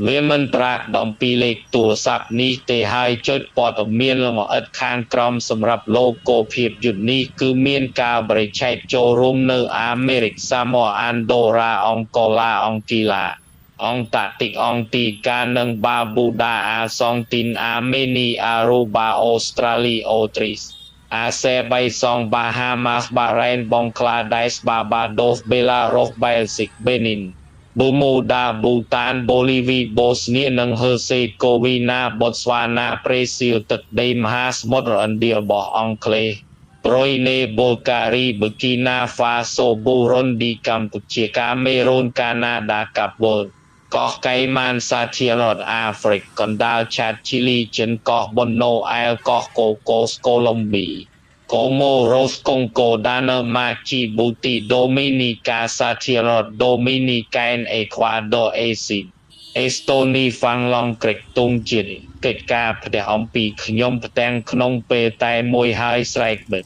វាមិនត្រាក់ដំពីលេខទូរស័ព្ទនេះទេហើយចុចព័ត៌មានលម្អិតខាងក្រោមសម្រាប់ឡូហ្គោភាពយន្តនេះគឺមានការបរិច្ឆេទចូលរួមនៅអាមេរិកសាម៉ូអានដូរ៉ាអង់កូឡាអង់គីឡាអង់តាក់ទិកអង់ទីកានិងបាប៊ូដាអាសង់ទីនអាមេនីអារូបាអូស្ត្រាលីអូទ្រីសអាសេបៃសង់បាហាម៉ាសបារ៉ែនបង់ក្លាដេសបាបាដូសបេឡារុសបែលស៊ិកបេនីនប៊ូម៉ូដាប៊ូតានបូលីវីបូស្នៀនិងហឺសេកូវីណាបូតស្វាណាប្រេស៊ីលទឹកដីមហាសមុទ្រឥណ្ឌារបស់អង់គ្លេសប្រុយណេបូការីប៊ឺគីណាហ្វាសូប៊ូរុនឌីកម្ពុជាកាមេរូនកាណាដាកាប់វលកោះកៃម៉ានសាធារណរដ្ឋអាហ្វ្រិកកណ្ដាលឆាតឈីលីចិនកោះប៊ុនណូអែលកោះកូកូសកូឡុំប៊ីកូម៉ូរ៉ូសកុងកូដាណឺម៉ាជីប៊ូទីដូមីនីកាសាធារណរដ្ឋដូមីនីកែនអេខ្វាដូអេស៊ីអេស្តូនីហ្វាំងឡង់ក្រេកទុងជាតិកិច្ចការផ្ទះអំពីខ្ញុំផ្ទាំងក្នុងពេលតែមួយហើយស្រែកបិទ